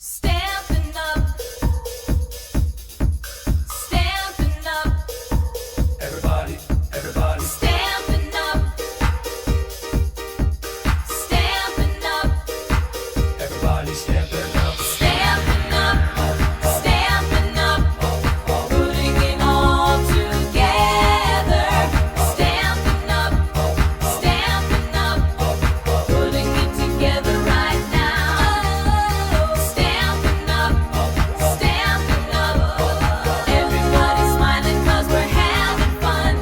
Stampin' up, stampin' up, Everybody, everybody, stampin' up, stampin' up, everybody stamping up. stampin' up, stampin' up, putting it all together. Stampin' up, putting it together right now. Stampin' up, everybody's smiling 'cause we're having fun.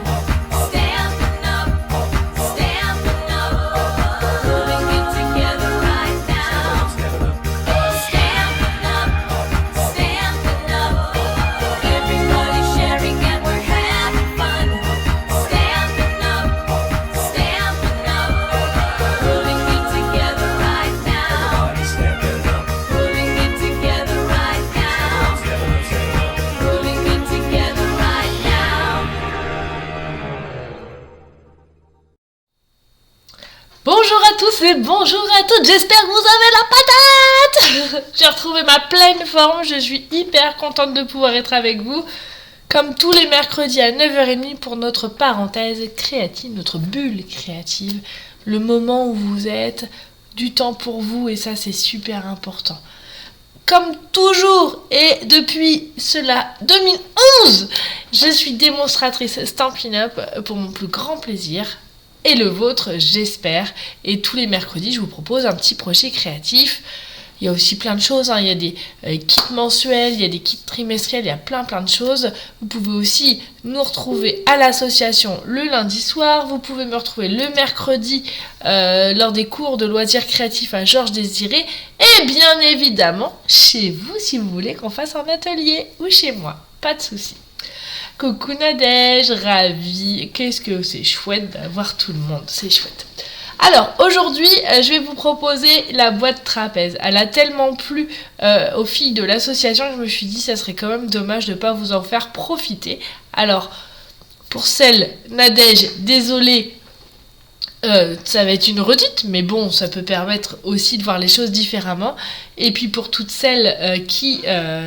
Stampin' up, putting it together right now. Stamping up. Stampin' up, everybody's sharing and we're having fun. Stampin' up, putting it together right now. Everybody stamping up. Putting it together right now. Stamping up, stamping up. Putting it together right now. Bonjour à tous et bonjour à toutes, j'espère que vous avez la patate. J'ai retrouvé ma pleine forme, je suis hyper contente de pouvoir être avec vous, comme tous les mercredis à 9h30 pour notre parenthèse créative, notre bulle créative, le moment où vous êtes, du temps pour vous et ça c'est super important. Comme toujours et depuis cela 2011, je suis démonstratrice Stampin' Up pour mon plus grand plaisir. Et le vôtre, j'espère. Et tous les mercredis, je vous propose un petit projet créatif. Il y a aussi plein de choses, hein. Il y a des kits mensuels, il y a des kits trimestriels, il y a plein de choses. Vous pouvez aussi nous retrouver à l'association le lundi soir. Vous pouvez me retrouver le mercredi lors des cours de loisirs créatifs à Georges Désiré. Et bien évidemment, chez vous, si vous voulez qu'on fasse un atelier, ou chez moi, pas de souci. Coucou Nadège, ravie, qu'est-ce que c'est chouette d'avoir tout le monde, c'est chouette. Alors aujourd'hui, je vais vous proposer la boîte trapèze. Elle a tellement plu aux filles de l'association que je me suis dit ça serait quand même dommage de ne pas vous en faire profiter. Alors, pour celle, Nadège, désolée, ça va être une redite, mais bon, ça peut permettre aussi de voir les choses différemment. Et puis pour toutes celles qui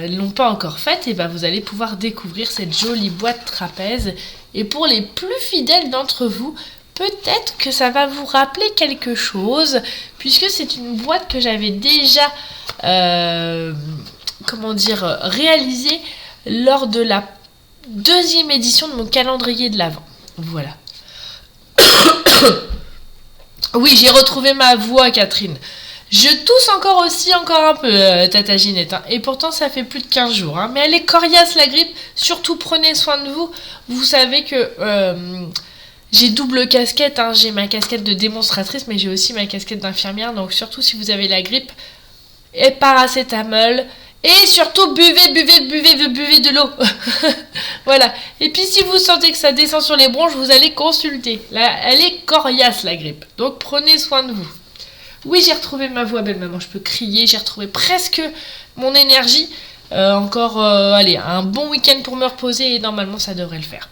l'ont pas encore faite, et ben vous allez pouvoir découvrir cette jolie boîte trapèze. Et pour les plus fidèles d'entre vous, peut-être que ça va vous rappeler quelque chose, puisque c'est une boîte que j'avais déjà, réalisée lors de la deuxième édition de mon calendrier de l'Avent. Voilà. Oui, j'ai retrouvé ma voix, Catherine. Je tousse encore un peu, Tata Ginette. Hein. Et pourtant, ça fait plus de 15 jours. Hein. Mais elle est coriace, la grippe. Surtout, prenez soin de vous. Vous savez que j'ai double casquette. Hein. J'ai ma casquette de démonstratrice, mais j'ai aussi ma casquette d'infirmière. Donc, surtout, si vous avez la grippe, et paracétamol. Et surtout, buvez de l'eau. Voilà. Et puis, si vous sentez que ça descend sur les bronches, vous allez consulter. Là, elle est coriace, la grippe. Donc, prenez soin de vous. Oui, j'ai retrouvé ma voix, belle maman. Je peux crier. J'ai retrouvé presque mon énergie. Allez, un bon week-end pour me reposer. Et normalement, ça devrait le faire.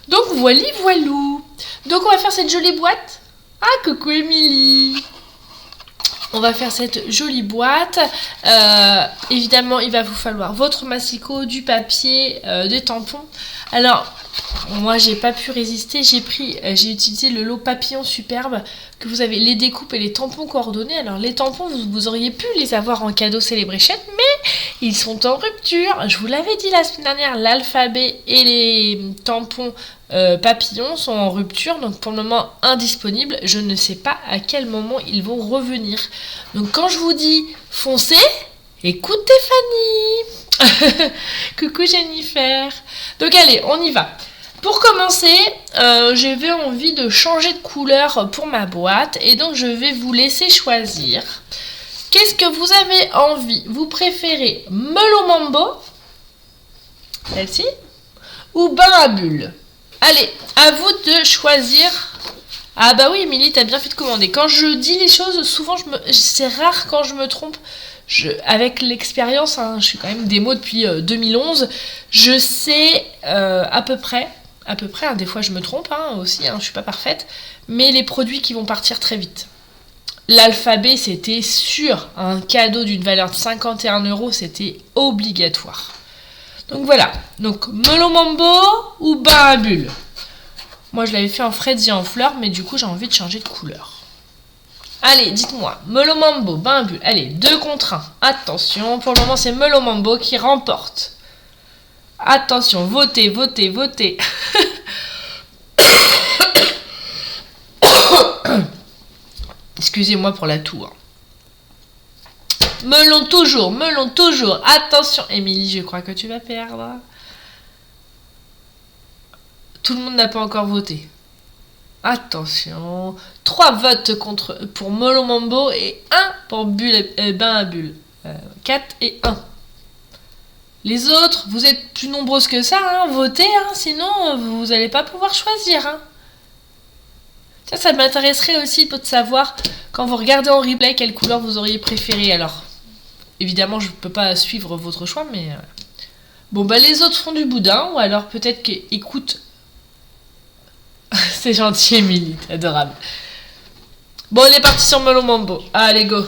Donc, voilou. Donc, on va faire cette jolie boîte. Ah, coucou, Émilie. On va faire cette jolie boîte. Évidemment, il va vous falloir votre massicot, du papier, des tampons. Alors, moi, j'ai pas pu résister. J'ai utilisé le lot papillon superbe que vous avez les découpes et les tampons coordonnés. Alors, les tampons, vous auriez pu les avoir en cadeau Celebration, mais ils sont en rupture. Je vous l'avais dit la semaine dernière, l'alphabet et les tampons papillons sont en rupture, donc pour le moment indisponibles. Je ne sais pas à quel moment ils vont revenir. Donc quand je vous dis foncez, écoutez Fanny. Coucou Jennifer. Donc allez, on y va. Pour commencer, j'avais envie de changer de couleur pour ma boîte et donc je vais vous laisser choisir. Qu'est-ce que vous avez envie? Vous préférez Melon Mambo, celle-ci, ou bain à bulles? Allez, à vous de choisir. Ah bah oui, Émilie, t'as bien fait de commander. Quand je dis les choses, souvent, c'est rare quand je me trompe. Avec l'expérience, hein, je suis quand même démo depuis 2011, je sais à peu près, des fois je me trompe aussi, je suis pas parfaite, mais les produits qui vont partir très vite. l'alphabet, c'était sûr. Un cadeau d'une valeur de 51 €, c'était obligatoire. Donc voilà. Donc, melon mambo ou bain à bulles. Moi, je l'avais fait en fraise et en fleurs, mais du coup, j'ai envie de changer de couleur. Allez, dites-moi, melon mambo, bain à bulles. Allez, 2 contre 1. Attention, pour le moment, c'est melon mambo qui remporte. Attention, votez, votez, votez. Excusez-moi pour la toux. Melon toujours, melon toujours. Attention, Émilie, je crois que tu vas perdre. Tout le monde n'a pas encore voté. Attention. 3 votes pour melon mambo et 1 pour bain à bulles. 4 et 1. Les autres, vous êtes plus nombreuses que ça, hein, votez, hein, sinon vous n'allez pas pouvoir choisir. Hein. Ça m'intéresserait aussi de savoir, quand vous regardez en replay, quelle couleur vous auriez préféré. Alors, évidemment, je ne peux pas suivre votre choix, mais... Bon, bah les autres font du boudin, ou alors peut-être qu'écoute... C'est gentil, Émilie, t'es adorable. Bon, on est parti sur melon mambo. Allez, go.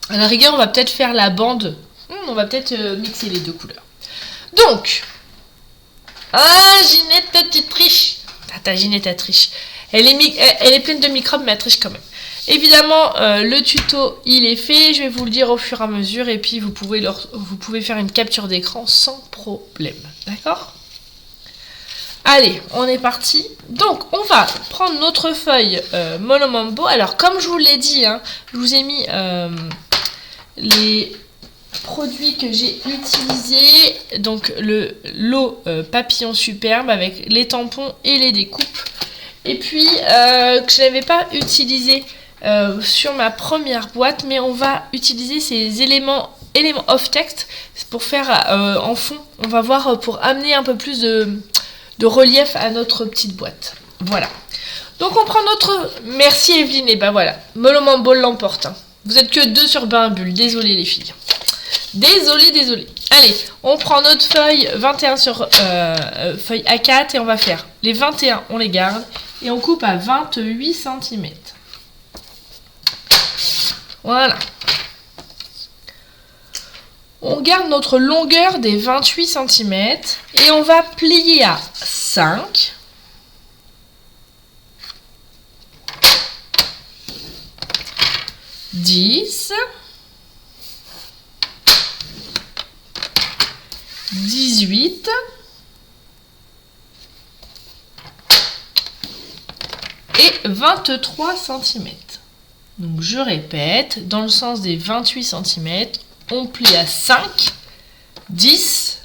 À la rigueur, on va peut-être faire la bande. On va peut-être mixer les 2 couleurs. Donc... Ah, Ginette, tu triches. Ta Ginette, elle triche. Elle est pleine de microbes, mais elle triche quand même. Évidemment, le tuto, il est fait. Je vais vous le dire au fur et à mesure. Et puis, vous pouvez faire une capture d'écran sans problème. D'accord ? Allez, on est parti. Donc, on va prendre notre feuille melon mambo. Alors, comme je vous l'ai dit, hein, je vous ai mis les produits que j'ai utilisés. Donc, l'eau papillon superbe avec les tampons et les découpes. Et puis, que je n'avais pas utilisé sur ma première boîte, mais on va utiliser ces éléments off text pour faire en fond. On va voir pour amener un peu plus de relief à notre petite boîte. Voilà. Donc, on prend notre... Merci Evelyne. Et ben voilà, melon mambo l'emporte. Hein. Vous êtes que 2 sur bain à bulles. Désolée les filles. Désolée. Allez, on prend notre feuille 21 sur feuille A4 et on va faire les 21, on les garde. Et on coupe à 28 cm. Voilà. On garde notre longueur des 28 cm. Et on va plier à 5. 10. 18. Et 23 cm. Donc je répète, dans le sens des 28 cm, on plie à 5, 10,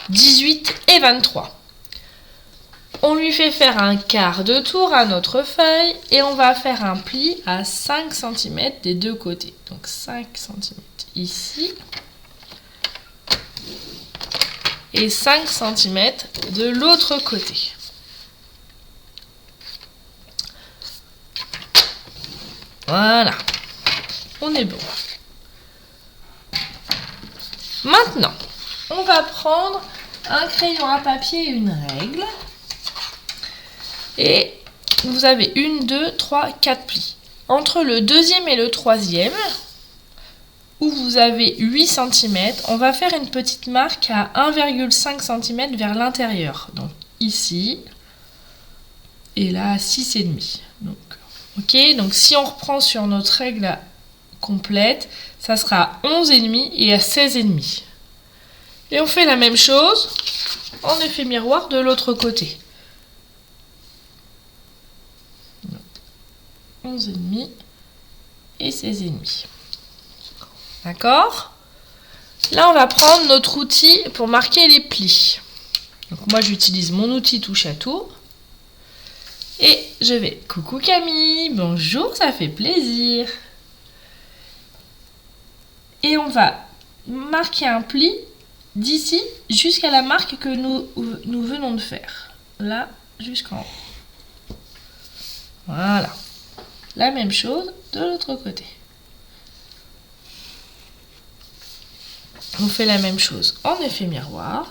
18 et 23. On lui fait faire un quart de tour à notre feuille et on va faire un pli à 5 cm des 2 côtés. Donc 5 cm ici et 5 cm de l'autre côté. Voilà, on est bon. Maintenant, on va prendre un crayon à papier et une règle. Et vous avez 1, 2, 3, 4 plis. Entre le deuxième et le troisième, où vous avez 8 cm, on va faire une petite marque à 1,5 cm vers l'intérieur. Donc ici, et là à 6,5. Donc, ok, donc si on reprend sur notre règle complète, ça sera à 11,5 et à 16,5. Et on fait la même chose en effet miroir de l'autre côté. 11,5 et 16,5. D'accord ? Là, on va prendre notre outil pour marquer les plis. Donc moi, j'utilise mon outil touche à tout. Et je vais... Coucou Camille, bonjour, ça fait plaisir. Et on va marquer un pli d'ici jusqu'à la marque que nous venons de faire. Là, jusqu'en haut. Voilà. La même chose de l'autre côté. On fait la même chose en effet miroir.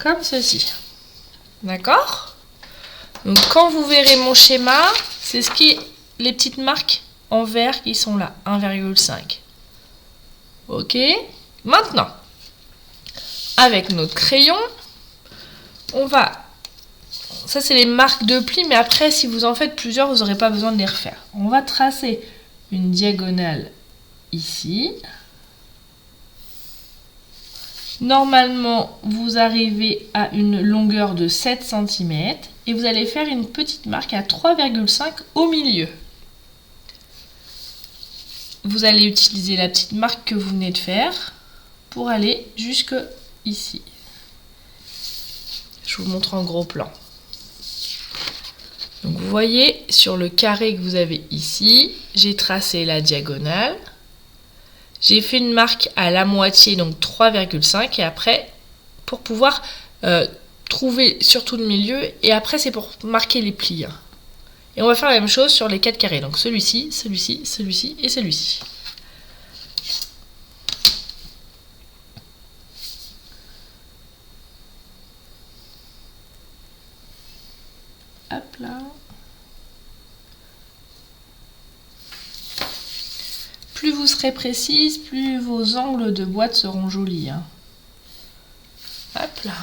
Comme ceci. D'accord? Donc quand vous verrez mon schéma, c'est ce qui est les petites marques en vert qui sont là, 1,5. Ok? Maintenant, avec notre crayon, on va... Ça, c'est les marques de pli, mais après, si vous en faites plusieurs, vous n'aurez pas besoin de les refaire. On va tracer une diagonale ici. Normalement, vous arrivez à une longueur de 7 cm et vous allez faire une petite marque à 3,5 au milieu. Vous allez utiliser la petite marque que vous venez de faire pour aller jusque ici. Je vous montre en gros plan. Donc vous voyez, sur le carré que vous avez ici, j'ai tracé la diagonale. J'ai fait une marque à la moitié, donc 3,5. Et après, pour pouvoir trouver surtout le milieu. Et après, c'est pour marquer les plis. Et on va faire la même chose sur les 4 carrés. Donc celui-ci, celui-ci, celui-ci et celui-ci. Hop là. Plus vous serez précise, plus vos angles de boîte seront jolis. Hop là.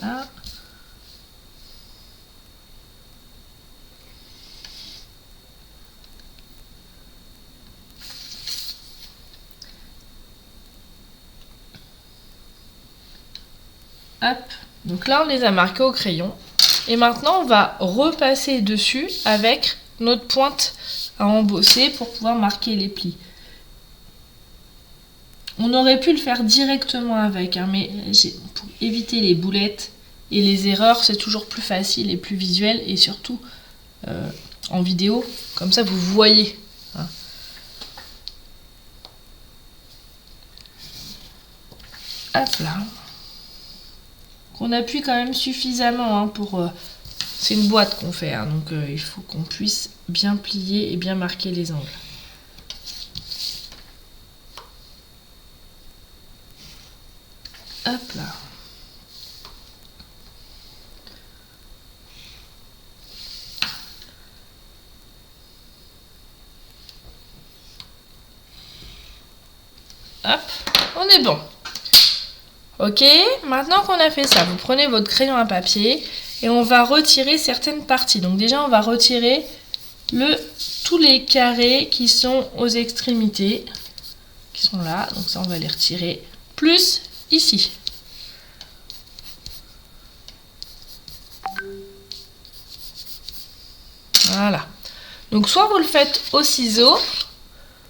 Voilà. Hop. Donc là, on les a marqués au crayon. Et maintenant, on va repasser dessus avec notre pointe à embosser pour pouvoir marquer les plis. On aurait pu le faire directement avec, mais pour éviter les boulettes et les erreurs, c'est toujours plus facile et plus visuel, et surtout en vidéo, comme ça vous voyez. Hop là. On appuie quand même suffisamment pour... c'est une boîte qu'on fait, donc il faut qu'on puisse bien plier et bien marquer les angles. Hop là. Hop, on est bon. Ok, maintenant qu'on a fait ça, vous prenez votre crayon à papier et on va retirer certaines parties. Donc déjà, on va retirer tous les carrés qui sont aux extrémités, qui sont là. Donc ça, on va les retirer. Plus ici. Voilà. Donc soit vous le faites au ciseau,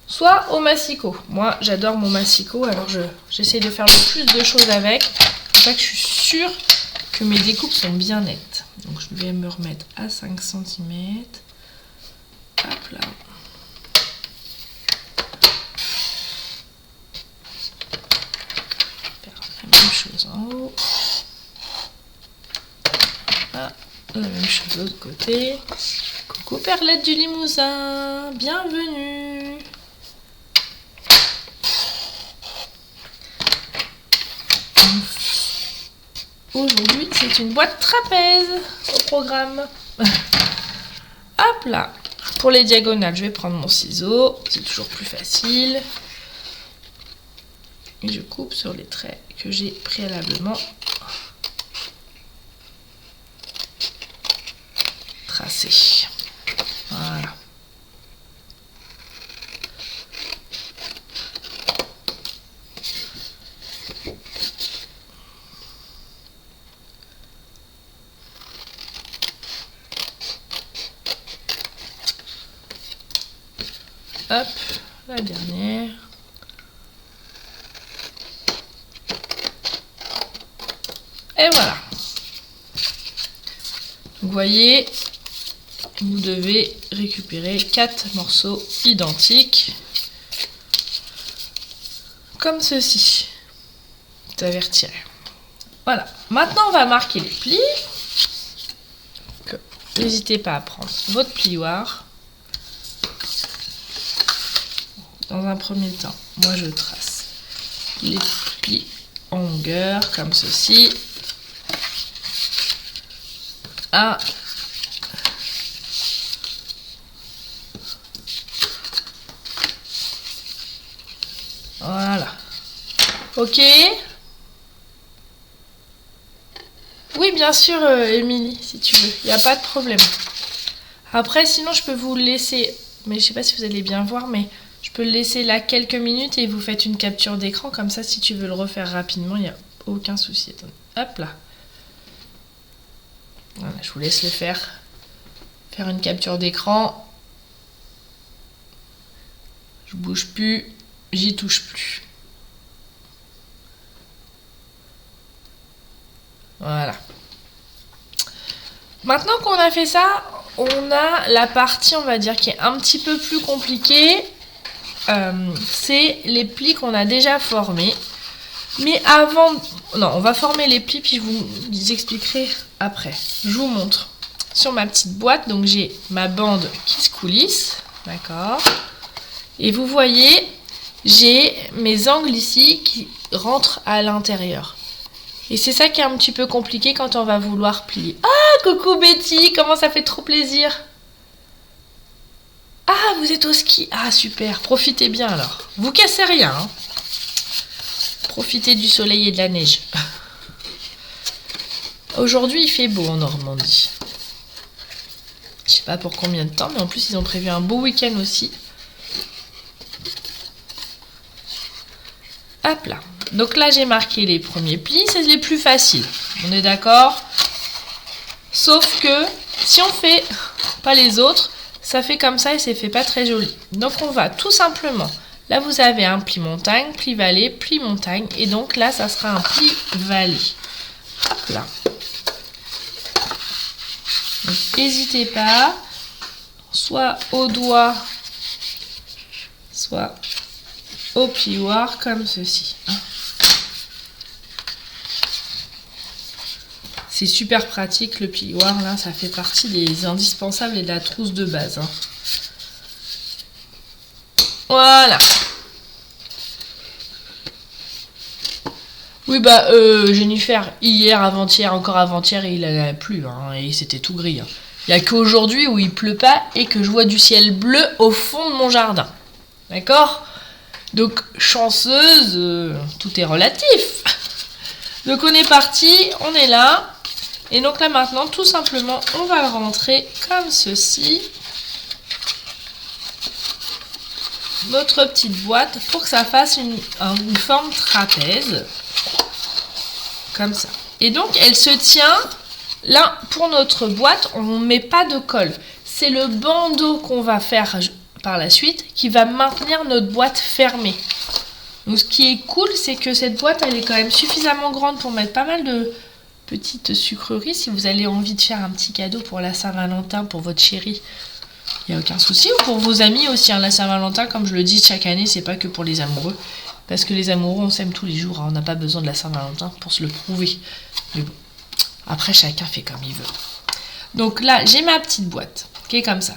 soit au massicot. Moi, j'adore mon massicot, alors j'essaie de faire le plus de choses avec. Comme ça que je suis sûre que mes découpes sont bien nettes. Donc je vais me remettre à 5 cm. Hop là. Faire la même chose en haut. Ah, la même chose de l'autre côté. Coucou Perlette du Limousin, bienvenue. Aujourd'hui, c'est une boîte trapèze au programme. Hop là. Pour les diagonales, je vais prendre mon ciseau. C'est toujours plus facile. Et je coupe sur les traits que j'ai préalablement tracés. Voilà. Hop, la dernière. Et voilà. Vous voyez, vous devez récupérer 4 morceaux identiques. Comme ceci. Vous avez retiré. Voilà. Maintenant, on va marquer les plis. N'hésitez pas à prendre votre plioir. Dans un premier temps, moi je trace les plis en longueur comme ceci. Ah. Voilà. Ok. Oui, bien sûr, Émilie, si tu veux. Il n'y a pas de problème. Après, sinon, je peux vous le laisser. Mais je sais pas si vous allez bien voir, mais je peux le laisser là quelques minutes et vous faites une capture d'écran. Comme ça, si tu veux le refaire rapidement, il n'y a aucun souci. Attendez. Hop là. Voilà, je vous laisse le faire. Faire une capture d'écran. Je bouge plus. J'y touche plus. Voilà. Maintenant qu'on a fait ça, on a la partie, on va dire, qui est un petit peu plus compliquée. C'est les plis qu'on a déjà formés. Mais avant... Non, on va former les plis, puis je vous expliquerai après. Je vous montre. Sur ma petite boîte, donc j'ai ma bande qui se coulisse. D'accord. Et vous voyez, j'ai mes angles ici qui rentrent à l'intérieur. Et c'est ça qui est un petit peu compliqué quand on va vouloir plier. Ah, coucou Betty, comment ça fait trop plaisir. Ah, vous êtes au ski. Ah, super, profitez bien alors. Vous cassez rien, hein. Profitez du soleil et de la neige. Aujourd'hui, il fait beau en Normandie. Je sais pas pour combien de temps, mais en plus, ils ont prévu un beau week-end aussi. Hop là. Donc là, j'ai marqué les premiers plis, c'est les plus faciles. On est d'accord? Sauf que si on fait pas les autres, ça fait comme ça et c'est fait pas très joli. Donc on va tout simplement... Là, vous avez un pli montagne, pli vallée, pli montagne. Et donc là, ça sera un pli vallée. Hop là. Donc n'hésitez pas, soit au doigt, soit au plioir, comme ceci. C'est super pratique le plioir, là, ça fait partie des indispensables et de la trousse de base. Hein. Voilà. Oui, bah, Jennifer, hier, avant-hier, encore avant-hier, il en a plu, hein, et c'était tout gris. Hein. Il n'y a qu'aujourd'hui où il pleut pas et que je vois du ciel bleu au fond de mon jardin. D'accord? Donc, chanceuse, tout est relatif. Donc, on est parti, on est là. Et donc là, maintenant, tout simplement, on va le rentrer comme ceci. Notre petite boîte pour que ça fasse une forme trapèze. Comme ça. Et donc, elle se tient... Là, pour notre boîte, on ne met pas de colle. C'est le bandeau qu'on va faire par la suite qui va maintenir notre boîte fermée. Donc, ce qui est cool, c'est que cette boîte, elle est quand même suffisamment grande pour mettre pas mal de petites sucreries. Si vous avez envie de faire un petit cadeau pour la Saint-Valentin, pour votre chérie, il n'y a aucun souci. Ou pour vos amis aussi, hein, la Saint-Valentin, comme je le dis chaque année, c'est pas que pour les amoureux. Parce que les amoureux, on s'aime tous les jours. Hein, on n'a pas besoin de la Saint-Valentin pour se le prouver. Mais bon, après, chacun fait comme il veut. Donc là, j'ai ma petite boîte qui est comme ça.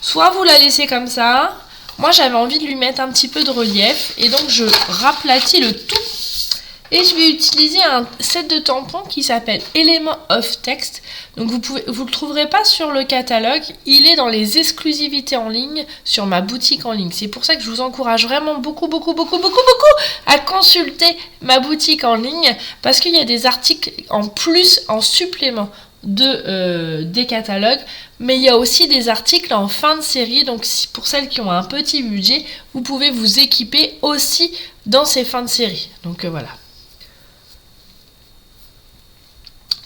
Soit vous la laissez comme ça. Moi, j'avais envie de lui mettre un petit peu de relief. Et donc, je raplatis le tout. Et je vais utiliser un set de tampons qui s'appelle Element of Text. Donc vous le trouverez pas sur le catalogue, il est dans les exclusivités en ligne sur ma boutique en ligne. C'est pour ça que je vous encourage vraiment beaucoup à consulter ma boutique en ligne parce qu'il y a des articles en plus, en supplément des catalogues, mais il y a aussi des articles en fin de série. Donc pour celles qui ont un petit budget, vous pouvez vous équiper aussi dans ces fins de série. Donc voilà.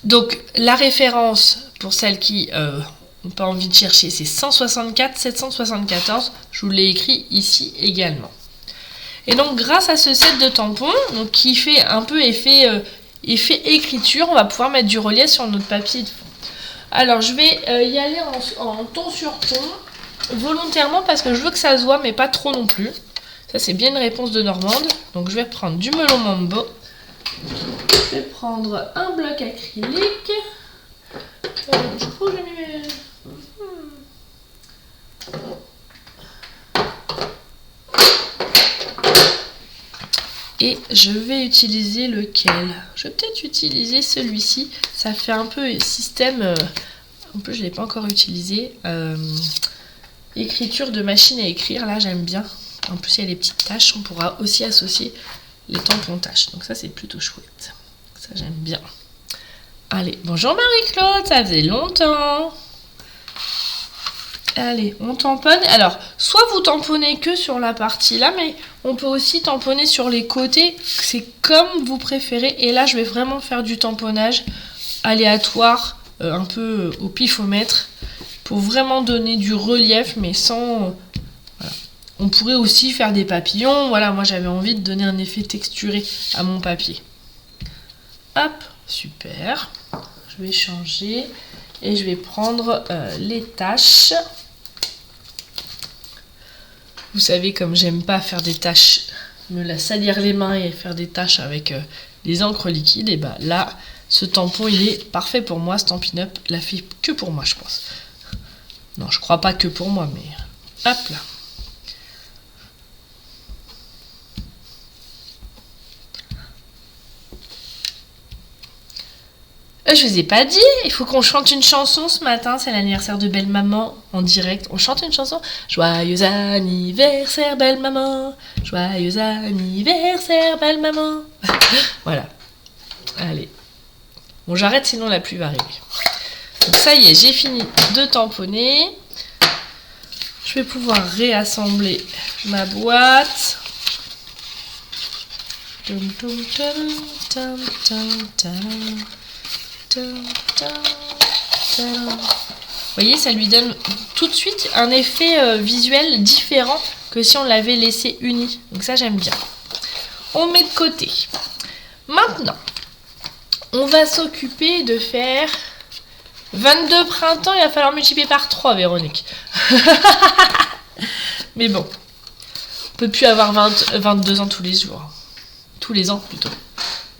Donc, la référence, pour celles qui n'ont pas envie de chercher, c'est 164 774. Je vous l'ai écrit ici également. Et donc, grâce à ce set de tampons, donc, qui fait un peu effet écriture, on va pouvoir mettre du relief sur notre papier de fond. Alors, je vais y aller en ton sur ton, volontairement, parce que je veux que ça se voit, mais pas trop non plus. Ça, c'est bien une réponse de Normande. Donc, je vais prendre du melon mambo. Je vais prendre un bloc acrylique. Je crois que j'ai mis mes... Et je vais utiliser lequel? Je vais peut-être utiliser celui-ci. Ça fait un peu système... En plus, je ne l'ai pas encore utilisé. Écriture de machine à écrire, là j'aime bien. En plus, il y a les petites taches. On pourra aussi associer les tampons taches. Donc ça, c'est plutôt chouette. Ça, j'aime bien. Allez, bonjour Marie-Claude, ça faisait longtemps. Allez, on tamponne. Alors, soit vous tamponnez que sur la partie là, mais on peut aussi tamponner sur les côtés. C'est comme vous préférez. Et là, je vais vraiment faire du tamponnage aléatoire, un peu au pifomètre, pour vraiment donner du relief, mais sans... Voilà. On pourrait aussi faire des papillons. Voilà, moi j'avais envie de donner un effet texturé à mon papier. Hop, super. Je vais changer et je vais prendre les taches. Vous savez, comme j'aime pas faire des taches, me la salir les mains et faire des taches avec les encres liquides, et bah là, ce tampon il est parfait pour moi. Stampin' Up l'a fait que pour moi, je pense. Non, je crois pas que pour moi, mais hop là. Je vous ai pas dit, il faut qu'on chante une chanson ce matin, c'est l'anniversaire de belle maman en direct. On chante une chanson. Joyeux anniversaire belle maman, joyeux anniversaire belle maman. Voilà. Allez. Bon, j'arrête sinon la pluie va arriver. Donc ça y est, j'ai fini de tamponner. Je vais pouvoir réassembler ma boîte. Tum, tum, tum, tum, tum, tum. Vous voyez, ça lui donne tout de suite un effet visuel différent que si on l'avait laissé uni. Donc ça, j'aime bien. On met de côté. Maintenant, on va s'occuper de faire 22 printemps. Il va falloir multiplier par 3, Véronique. Mais bon, on peut plus avoir 22 ans tous les jours. Tous les ans, plutôt.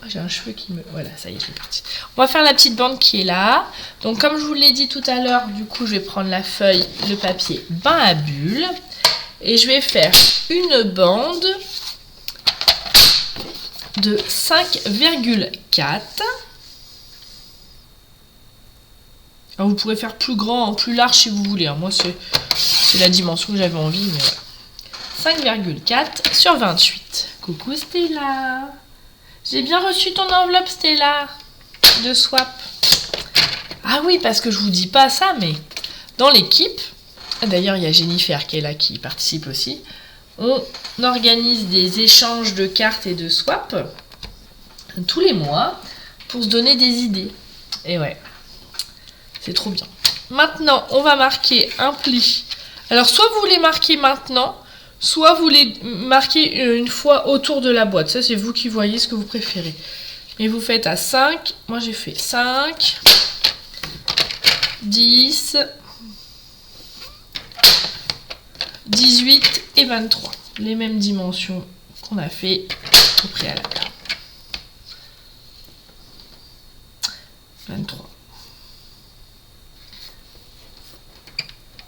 J'ai un cheveu qui me... Voilà, ça y est, je suis partie. On va faire la petite bande qui est là. Donc, comme je vous l'ai dit tout à l'heure, du coup, je vais prendre la feuille, le papier bain à bulles. Et je vais faire une bande de 5,4. Alors, vous pourrez faire plus grand, plus large si vous voulez. Moi, c'est la dimension que j'avais envie, mais voilà. 5,4 sur 28. Coucou Stella. J'ai bien reçu ton enveloppe, Stella, de Swap. Ah oui, parce que je vous dis pas ça, mais dans l'équipe, d'ailleurs, il y a Jennifer qui est là, qui participe aussi, on organise des échanges de cartes et de Swap tous les mois pour se donner des idées. Et ouais, c'est trop bien. Maintenant, on va marquer un pli. Alors, soit vous les marquez maintenant, soit vous les marquez une fois autour de la boîte. Ça, c'est vous qui voyez ce que vous préférez. Et vous faites à 5. Moi, j'ai fait 5, 10, 18 et 23. Les mêmes dimensions qu'on a fait au préalable. 23.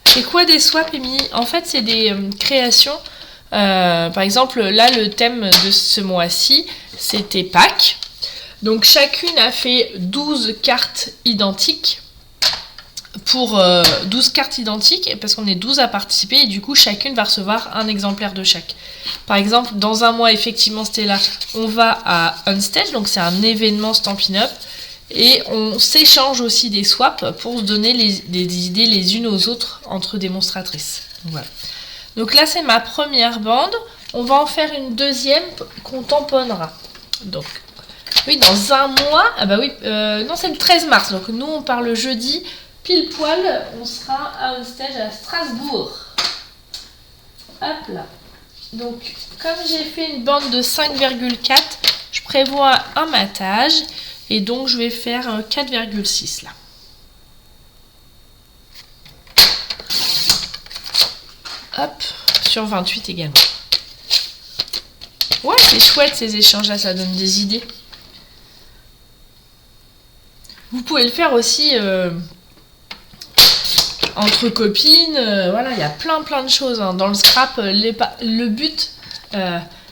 C'est quoi des swaps, Émilie? En fait, c'est des créations. Par exemple, là, le thème de ce mois-ci, c'était Pâques. Donc, chacune a fait 12 cartes identiques. Pour 12 cartes identiques, parce qu'on est 12 à participer, et du coup, chacune va recevoir un exemplaire de chaque. Par exemple, dans un mois, effectivement, Stella, on va à Unstage, donc c'est un événement Stampin' Up. Et on s'échange aussi des swaps pour se donner des idées les unes aux autres entre démonstratrices. Voilà. Donc là, c'est ma première bande. On va en faire une deuxième qu'on tamponnera. Donc, oui, dans un mois... Ah bah oui, non, c'est le 13 mars. Donc nous, on part le jeudi. Pile poil, on sera à un stage à Strasbourg. Hop là. Donc, comme j'ai fait une bande de 5,4, je prévois un matage. Et donc, je vais faire un 4,6 là. Hop, sur 28 également. Ouais, c'est chouette ces échanges là, ça donne des idées. Vous pouvez le faire aussi entre copines. Voilà, il y a plein de choses. Hein. Dans le scrap, le but,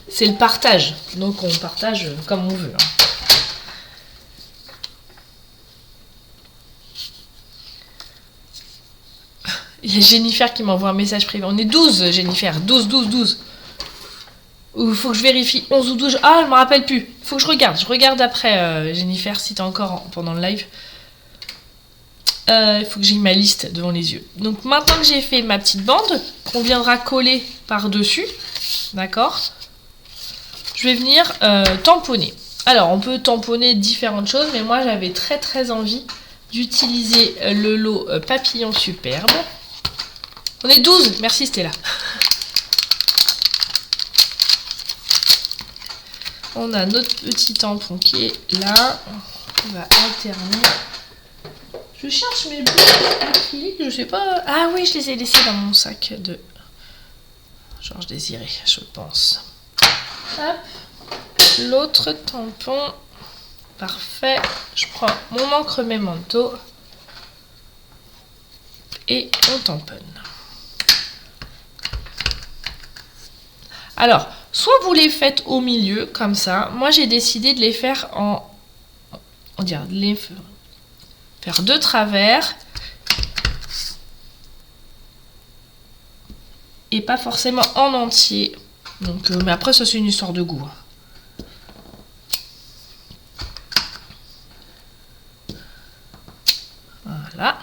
c'est le partage. Donc on partage comme on veut. Hein. Il y a Jennifer qui m'envoie un message privé. On est 12, Jennifer. 12. Ou il faut que je vérifie. 11 ou 12. Ah, je me rappelle plus. Il faut que je regarde. Je regarde après, Jennifer, si t'es encore pendant le live. Il faut que j'ai ma liste devant les yeux. Donc maintenant que j'ai fait ma petite bande, qu'on viendra coller par-dessus. D'accord ? Je vais venir tamponner. Alors, on peut tamponner différentes choses, mais moi, j'avais très envie d'utiliser le lot papillon superbe. On est 12, merci Stella. On a notre petit tampon qui est là. On va alterner. Je cherche mes bulles acryliques, je sais pas. Ah oui, je les ai laissés dans mon sac de Georges Désiré, je pense. Hop. L'autre tampon. Parfait. Je prends mon encre Memento. Et on tamponne. Alors, soit vous les faites au milieu, comme ça. Moi, j'ai décidé de les faire faire de travers. Et pas forcément en entier. Donc, mais après, ça, c'est une histoire de goût. Voilà.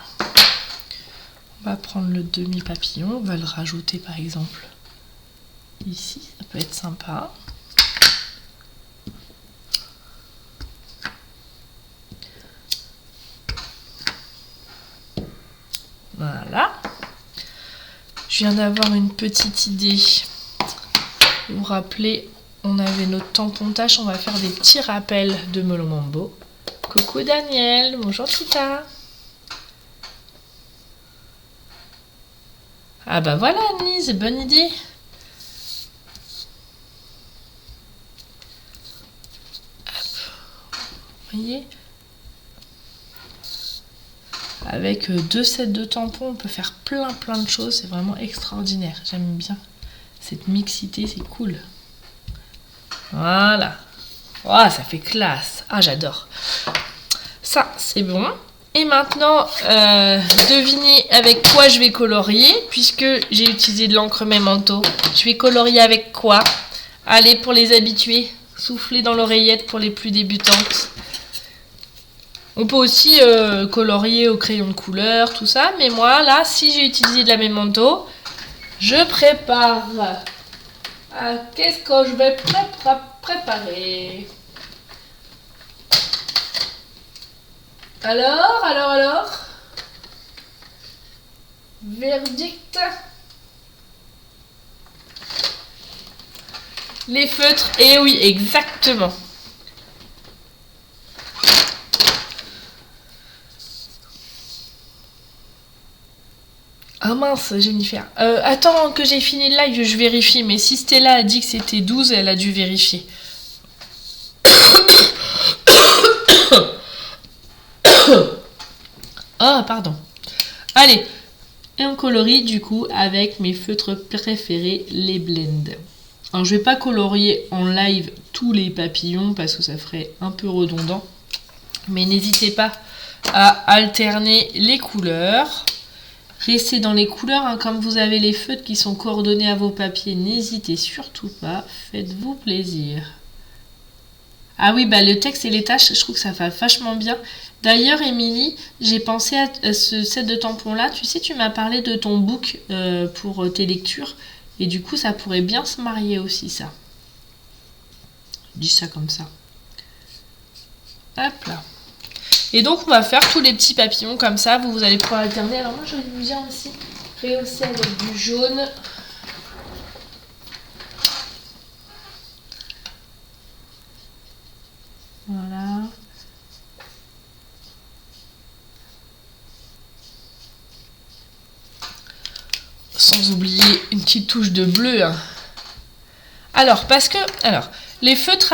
On va prendre le demi-papillon. On va le rajouter, par exemple, ici. Ça peut être sympa. Voilà. Je viens d'avoir une petite idée. Vous vous rappelez, on avait notre tampon tache. On va faire des petits rappels de Melon Mambo. Coucou Daniel. Bonjour Tita. Ah bah voilà Annie, bonne idée. Vous voyez, avec 2 sets de tampons, on peut faire plein de choses. C'est vraiment extraordinaire. J'aime bien cette mixité, c'est cool. Voilà. Oh, ça fait classe. Ah, j'adore. Ça, c'est bon. Et maintenant, devinez avec quoi je vais colorier, puisque j'ai utilisé de l'encre Memento. Je vais colorier avec quoi? Allez, pour les habitués, soufflez dans l'oreillette pour les plus débutantes. On peut aussi colorier au crayon de couleur, tout ça. Mais moi, là, si j'ai utilisé de la Memento, je prépare. Qu'est-ce que je vais préparer? Alors verdict. Les feutres, et oui, exactement. Ah mince, Jennifer. Attends que j'ai fini le live, je vérifie. Mais si Stella a dit que c'était 12, elle a dû vérifier. Oh, pardon. Allez. Et on colorie du coup avec mes feutres préférés, les Blend. Alors je vais pas colorier en live tous les papillons parce que ça ferait un peu redondant. Mais n'hésitez pas à alterner les couleurs. Restez dans les couleurs, hein, comme vous avez les feutres qui sont coordonnés à vos papiers, n'hésitez surtout pas, faites-vous plaisir. Ah oui, bah le texte et les tâches, je trouve que ça va vachement bien. D'ailleurs, Émilie, j'ai pensé à ce set de tampons là. Tu sais, tu m'as parlé de ton book pour tes lectures. Et du coup, ça pourrait bien se marier aussi, ça. Je dis ça comme ça. Hop là. Et donc, on va faire tous les petits papillons comme ça. Vous allez pouvoir alterner. Alors moi, j'aurais bien aussi rehausser avec du jaune. Voilà. Sans oublier une petite touche de bleu. Hein. Alors, les feutres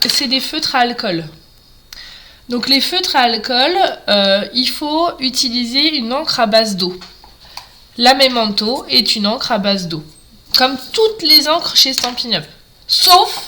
c'est des feutres à alcool. Donc les feutres à alcool, il faut utiliser une encre à base d'eau. La Memento est une encre à base d'eau. Comme toutes les encres chez Stampin' Up. Sauf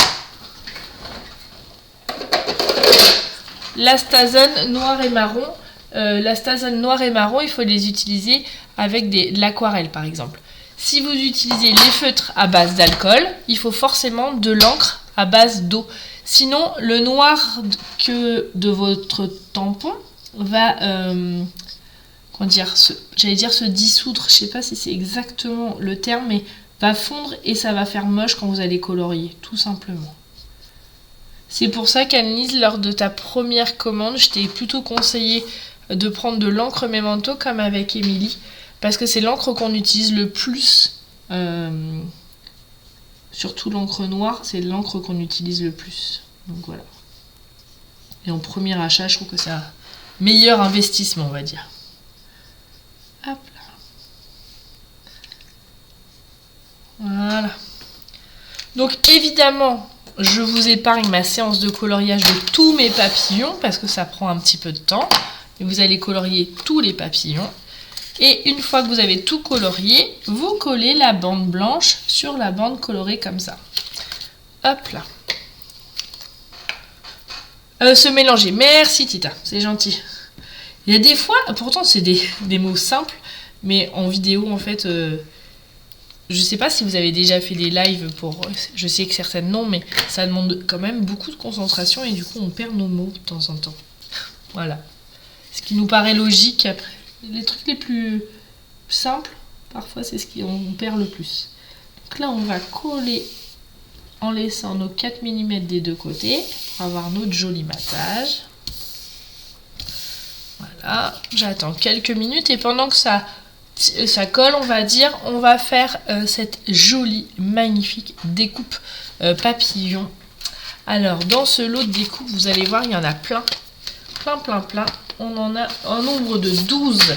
la Stazone noir et marron. La Stazone noir et marron, il faut les utiliser avec de l'aquarelle par exemple. Si vous utilisez les feutres à base d'alcool, il faut forcément de l'encre à base d'eau. Sinon, le noir de votre tampon va, se dissoudre. Je sais pas si c'est exactement le terme, mais va fondre et ça va faire moche quand vous allez colorier, tout simplement. C'est pour ça qu'Annelise, lors de ta première commande, je t'ai plutôt conseillé de prendre de l'encre Memento comme avec Émilie, parce que c'est l'encre qu'on utilise le plus. Surtout l'encre noire, c'est l'encre qu'on utilise le plus. Donc voilà. Et en premier achat, je trouve que c'est un meilleur investissement, on va dire. Hop là. Voilà. Donc évidemment, je vous épargne ma séance de coloriage de tous mes papillons, parce que ça prend un petit peu de temps. Et vous allez colorier tous les papillons. Et une fois que vous avez tout colorié, vous collez la bande blanche sur la bande colorée comme ça. Hop là. Se mélanger. Merci Tita, c'est gentil. Il y a des fois, pourtant c'est des mots simples, mais en vidéo en fait, je sais pas si vous avez déjà fait des lives pour... Je sais que certaines non, mais ça demande quand même beaucoup de concentration et du coup on perd nos mots de temps en temps. Voilà. Ce qui nous paraît logique après. Les trucs les plus simples, parfois c'est ce qu'on perd le plus. Donc là on va coller en laissant nos 4 mm des deux côtés pour avoir notre joli matage. Voilà, j'attends quelques minutes et pendant que ça colle, on va faire cette jolie, magnifique découpe papillon. Alors dans ce lot de découpe, vous allez voir, il y en a plein. On en a un nombre de 12.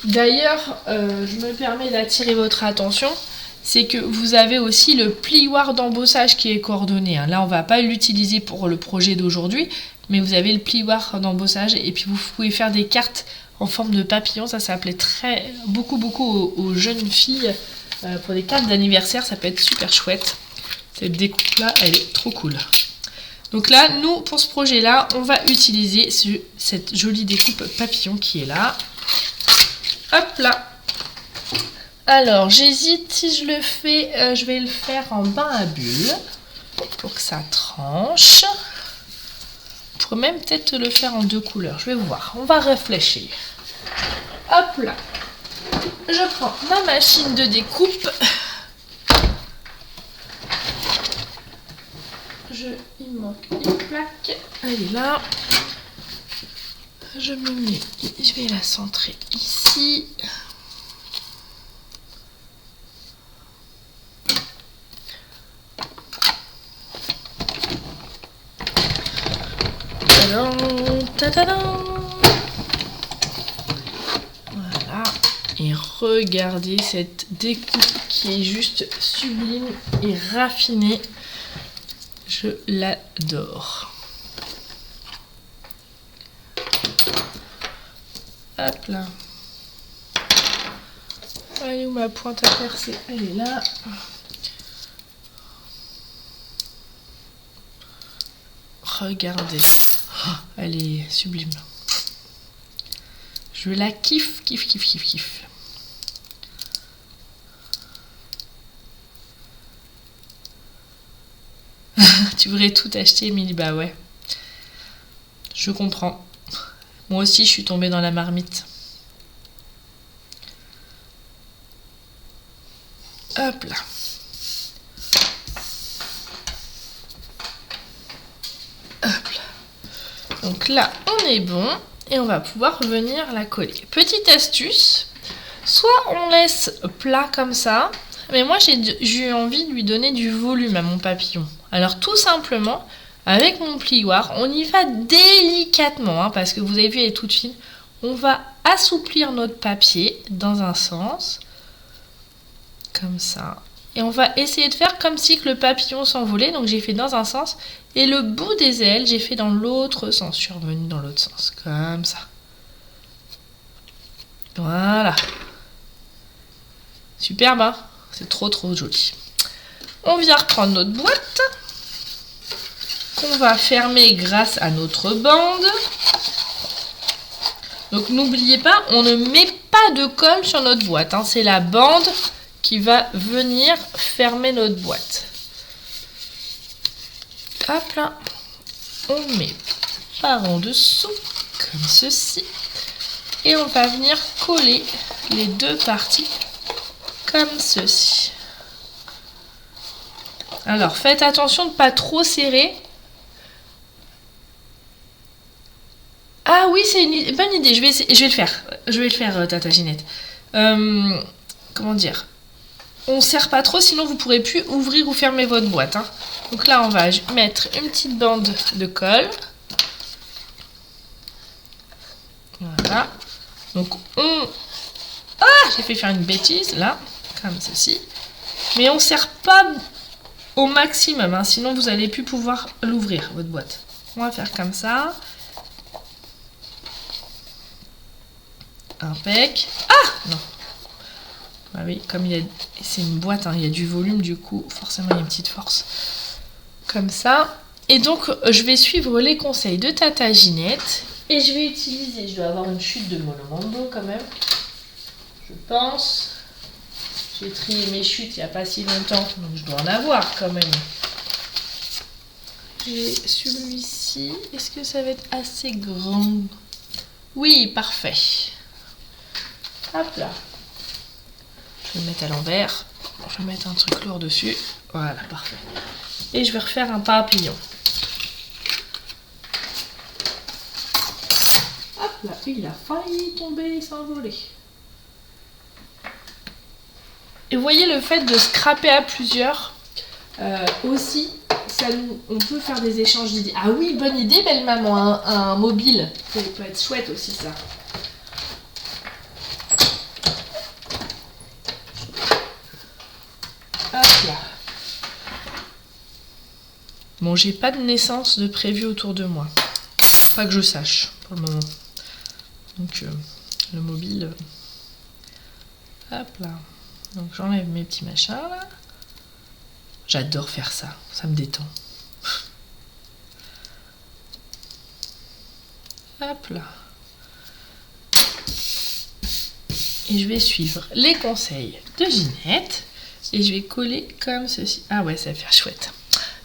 D'ailleurs, je me permets d'attirer votre attention, c'est que vous avez aussi le plioir d'embossage qui est coordonné. Là, on ne va pas l'utiliser pour le projet d'aujourd'hui, mais vous avez le plioir d'embossage et puis vous pouvez faire des cartes en forme de papillon. Ça plaît beaucoup aux jeunes filles pour des cartes d'anniversaire. Ça peut être super chouette. Cette découpe-là, elle est trop cool. Donc là, nous, pour ce projet-là, on va utiliser cette jolie découpe papillon qui est là. Hop là. Alors, j'hésite si je le fais, je vais le faire en bain à bulles pour que ça tranche. On pourrait même peut-être le faire en 2 couleurs. Je vais voir. On va réfléchir. Hop là. Je prends ma machine de découpe. Il manque une plaque. Elle est là. Je vais la centrer ici. Tadam. Voilà. Et regardez cette découpe qui est juste sublime et raffinée. Je l'adore. Hop là. Elle est où ma pointe à percer? Elle est là. Regardez. Oh, elle est sublime. Je la kiffe. Tu voudrais tout acheter, Émilie? Bah ouais. Je comprends. Moi aussi, je suis tombée dans la marmite. Hop là. Hop là. Donc là, on est bon. Et on va pouvoir venir la coller. Petite astuce. Soit on laisse plat comme ça. Mais moi, j'ai eu envie de lui donner du volume à mon papillon. Alors tout simplement, avec mon plioir, on y va délicatement, parce que vous avez vu, elle est toute fine. On va assouplir notre papier dans un sens, comme ça. Et on va essayer de faire comme si que le papillon s'envolait. Donc j'ai fait dans un sens. Et le bout des ailes, j'ai fait dans l'autre sens. Je suis revenue dans l'autre sens. Comme ça. Voilà. Superbe, hein? C'est trop joli. On vient reprendre notre boîte. Qu'on va fermer grâce à notre bande. Donc n'oubliez pas, on ne met pas de colle sur notre boîte. Hein. C'est la bande qui va venir fermer notre boîte. Hop là. On met par en dessous, comme ceci. Et on va venir coller les deux parties comme ceci. Alors faites attention de ne pas trop serrer. Ah oui, c'est une bonne idée. Je vais le faire. Je vais le faire, Tata Ginette. Comment dire? On serre pas trop, sinon vous pourrez plus ouvrir ou fermer votre boîte. Hein. Donc là, on va mettre une petite bande de colle. Voilà. Donc on... Ah, j'ai fait faire une bêtise, là. Comme ceci. Mais on serre pas au maximum, hein, sinon vous n'allez plus pouvoir l'ouvrir, votre boîte. On va faire comme ça. Impec. Ah non. Bah oui, comme c'est une boîte, hein, il y a du volume, du coup, forcément, il y a une petite force. Comme ça. Et donc, je vais suivre les conseils de Tata Ginette. Et je vais utiliser, je dois avoir une chute de Monomando quand même. Je pense. J'ai trié mes chutes il n'y a pas si longtemps, donc je dois en avoir quand même. J'ai celui-ci. Est-ce que ça va être assez grand? Oui, parfait. Hop là. Je vais le mettre à l'envers. Je vais mettre un truc lourd dessus. Voilà, parfait. Et je vais refaire un papillon. Hop là, il a failli tomber et s'envoler. Et vous voyez, le fait de scraper à plusieurs, aussi, on peut faire des échanges d'idées. Ah oui, bonne idée, belle maman, un mobile. Ça peut être chouette aussi, ça. Hop là. Bon, j'ai pas de naissance de prévu autour de moi. Pas que je sache, pour le moment. Donc, le mobile... Hop là. Donc j'enlève mes petits machins là. J'adore faire ça, ça me détend. Hop là. Et je vais suivre les conseils de Ginette. Et je vais coller comme ceci. Ah ouais, ça va faire chouette.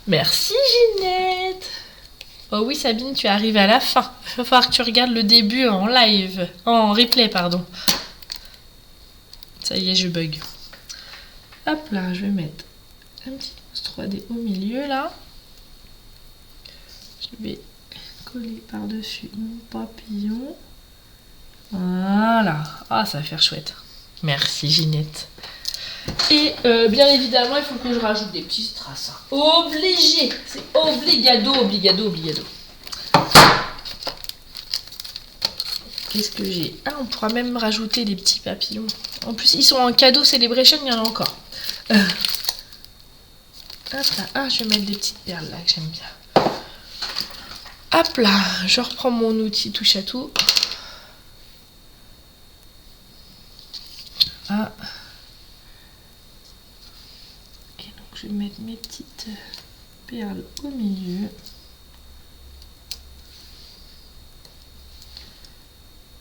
Merci Ginette. Oh oui Sabine, tu arrives à la fin. Il va falloir que tu regardes le début en live. En replay, pardon. Ça y est, je bug. Hop là, je vais mettre un petit pouce 3D au milieu là. Je vais coller par-dessus mon papillon. Voilà. Ah, ça va faire chouette. Merci Ginette. Et bien évidemment, il faut que je rajoute des petits strass. Obligé. C'est obligado. Qu'est-ce que j'ai? Ah, on pourra même rajouter des petits papillons. En plus, ils sont en cadeau Celebration, il y en a encore. Hop là. Ah, je vais mettre des petites perles là que j'aime bien. Hop là, je reprends mon outil touche à tout. Ah. Et donc, je vais mettre mes petites perles au milieu.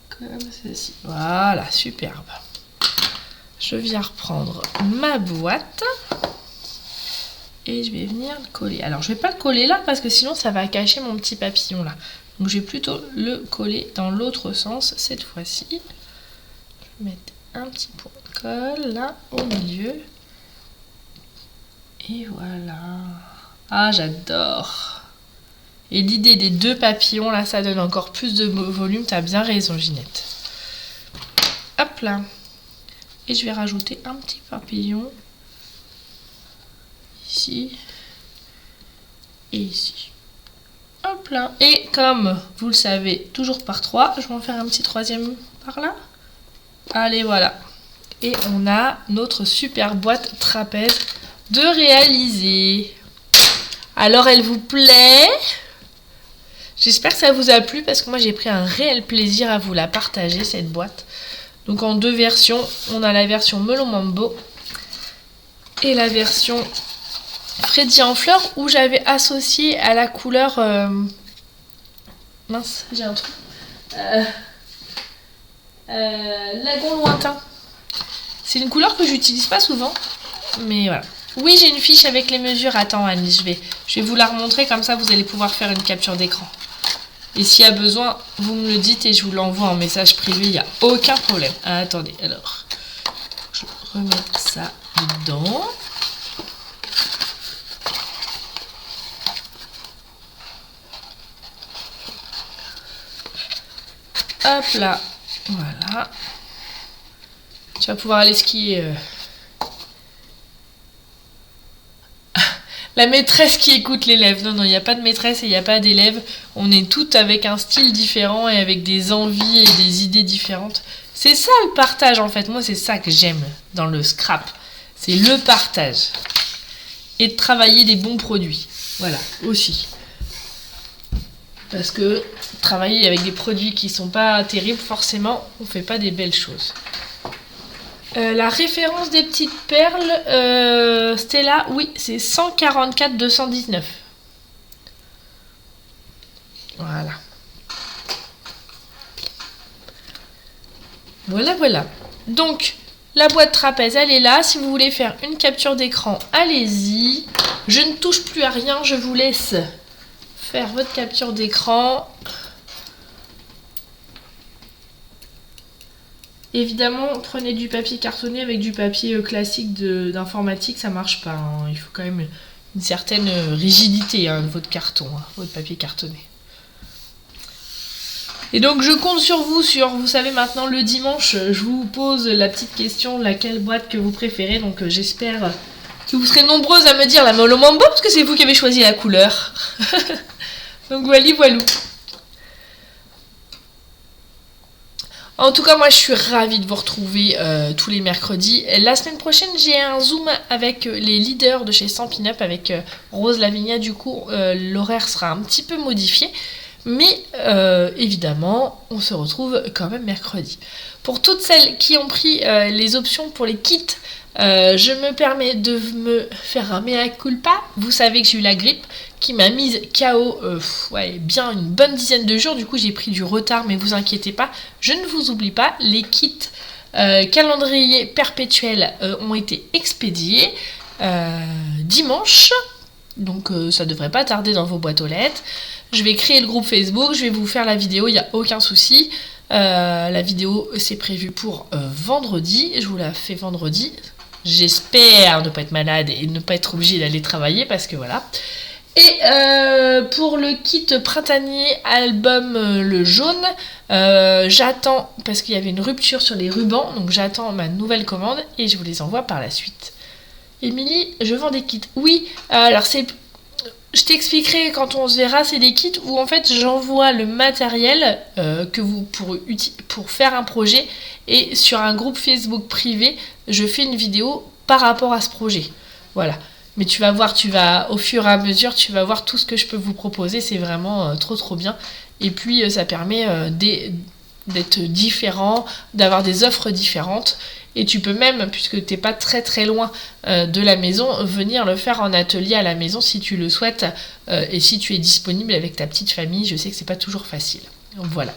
Comme ceci. Voilà, superbe. Je viens reprendre ma boîte et je vais venir le coller. Alors, je vais pas le coller là parce que sinon ça va cacher mon petit papillon là. Donc, je vais plutôt le coller dans l'autre sens cette fois-ci. Je vais mettre un petit point de colle là au milieu. Et voilà. Ah, j'adore. Et l'idée des deux papillons là, ça donne encore plus de volume. T'as bien raison, Ginette. Hop là. Et je vais rajouter un petit papillon ici et ici. Hop là. Et comme vous le savez, toujours par 3, je vais en faire un petit troisième par là. Allez, voilà. Et on a notre super boîte trapèze de réaliser. Alors elle vous plaît? J'espère que ça vous a plu parce que moi j'ai pris un réel plaisir à vous la partager cette boîte. Donc en 2 versions, on a la version Melon Mambo et la version Freddy en fleurs où j'avais associé à la couleur... Mince, j'ai un truc. Lagon lointain. C'est une couleur que j'utilise pas souvent, mais voilà. Oui, j'ai une fiche avec les mesures. Attends, Annie, je vais vous la remontrer, comme ça vous allez pouvoir faire une capture d'écran. Et s'il y a besoin, vous me le dites et je vous l'envoie en message privé, il n'y a aucun problème. Ah, attendez, alors, je vais remettre ça dedans. Hop là, voilà. Tu vas pouvoir aller skier. La maîtresse qui écoute l'élève. Non, il n'y a pas de maîtresse et il n'y a pas d'élève. On est toutes avec un style différent et avec des envies et des idées différentes. C'est ça le partage en fait. Moi, c'est ça que j'aime dans le scrap. C'est le partage. Et de travailler des bons produits. Voilà, aussi. Parce que travailler avec des produits qui sont pas terribles, forcément, on fait pas des belles choses. La référence des petites perles, Stella, oui, c'est 144 219. Voilà. Voilà. Donc, la boîte trapèze, elle est là. Si vous voulez faire une capture d'écran, allez-y. Je ne touche plus à rien, je vous laisse faire votre capture d'écran. Évidemment, prenez du papier cartonné avec du papier classique d'informatique, ça marche pas. Hein. Il faut quand même une certaine rigidité de votre carton, votre papier cartonné. Et donc je compte sur vous, vous savez maintenant le dimanche, je vous pose la petite question, laquelle boîte que vous préférez. Donc j'espère que vous serez nombreuses à me dire la Melon Mambo, parce que c'est vous qui avez choisi la couleur. Donc voilà. En tout cas, moi, je suis ravie de vous retrouver tous les mercredis. La semaine prochaine, j'ai un Zoom avec les leaders de chez Stampin' Up, avec Rose Lavinia. Du coup, l'horaire sera un petit peu modifié. Mais évidemment, on se retrouve quand même mercredi. Pour toutes celles qui ont pris les options pour les kits, je me permets de me faire un mea culpa. Vous savez que j'ai eu la grippe qui m'a mise KO bien une bonne dizaine de jours. Du coup, j'ai pris du retard, mais vous inquiétez pas, je ne vous oublie pas. Les kits calendrier perpétuel ont été expédiés dimanche. Donc ça devrait pas tarder dans vos boîtes aux lettres. Je vais créer le groupe Facebook, je vais vous faire la vidéo, il n'y a aucun souci. La vidéo c'est prévu pour vendredi, je vous la fais vendredi. J'espère ne pas être malade et ne pas être obligée d'aller travailler parce que voilà. Et pour le kit printanier album le jaune, j'attends, parce qu'il y avait une rupture sur les rubans, donc j'attends ma nouvelle commande et je vous les envoie par la suite. Émilie, je vends des kits. Oui, alors je t'expliquerai quand on se verra, c'est des kits où en fait j'envoie le matériel que vous pour faire un projet et sur un groupe Facebook privé, je fais une vidéo par rapport à ce projet. Voilà. Mais tu vas voir, au fur et à mesure, tu vas voir tout ce que je peux vous proposer, c'est vraiment trop bien. Et puis ça permet d'être différent, d'avoir des offres différentes. Et tu peux même, puisque t'es pas très loin de la maison, venir le faire en atelier à la maison si tu le souhaites et si tu es disponible avec ta petite famille. Je sais que c'est pas toujours facile. Donc voilà.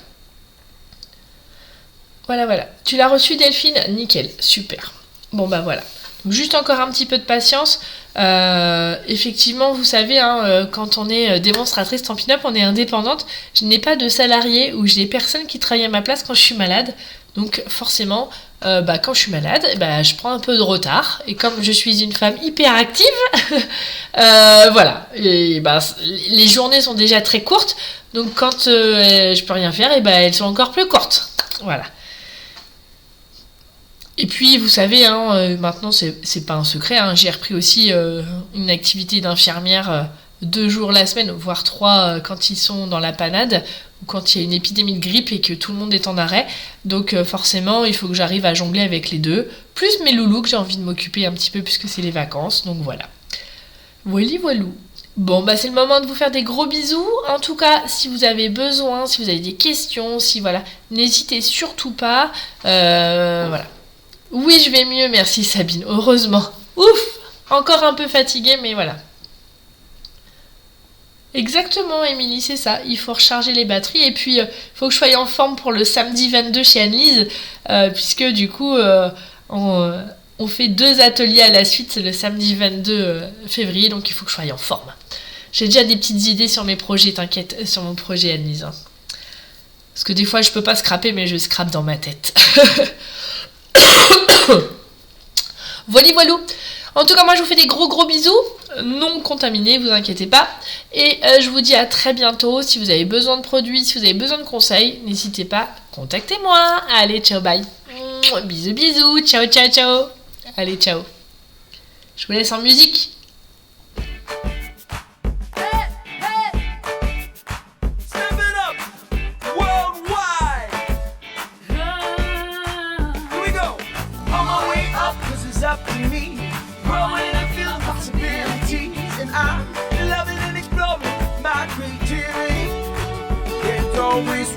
Voilà. Tu l'as reçu, Delphine? Nickel, super. Bon bah voilà. Donc, juste encore un petit peu de patience. Effectivement, vous savez, quand on est démonstratrice Stampin' Up, on est indépendante. Je n'ai pas de salarié ou j'ai personne qui travaille à ma place quand je suis malade. Donc forcément, quand je suis malade, je prends un peu de retard. Et comme je suis une femme hyper active, voilà. Et, les journées sont déjà très courtes. Donc quand je peux rien faire, elles sont encore plus courtes. Voilà. Et puis, vous savez, maintenant, c'est pas un secret, j'ai repris aussi une activité d'infirmière 2 jours la semaine, voire 3 quand ils sont dans la panade, ou quand il y a une épidémie de grippe et que tout le monde est en arrêt. Donc forcément, il faut que j'arrive à jongler avec les deux, plus mes loulous que j'ai envie de m'occuper un petit peu puisque c'est les vacances, donc voilà. Voilou. Bon, bah c'est le moment de vous faire des gros bisous. En tout cas, si vous avez besoin, si vous avez des questions, si voilà, n'hésitez surtout pas. Voilà. Oui, je vais mieux, merci Sabine, heureusement. Ouf, encore un peu fatiguée, mais voilà. Exactement, Émilie, c'est ça. Il faut recharger les batteries et puis il faut que je sois en forme pour le samedi 22 chez Anne-Lise, puisque du coup, on fait 2 ateliers à la suite le samedi 22 février, donc il faut que je sois en forme. J'ai déjà des petites idées sur mes projets, t'inquiète, sur mon projet Anne-Lise. Hein. Parce que des fois, je peux pas scraper, mais je scrape dans ma tête. Voilou. En tout cas, moi, je vous fais des gros bisous, non contaminés, vous inquiétez pas. Et je vous dis à très bientôt. Si vous avez besoin de produits, si vous avez besoin de conseils, n'hésitez pas, contactez-moi. Allez, ciao, bye. Bisous, ciao. Allez, ciao. Je vous laisse en musique. Step it up, worldwide. Here we go. On my way up, 'cause it's up to me. Growing and feeling possibilities, and I'm loving and exploring my creativity. Can't always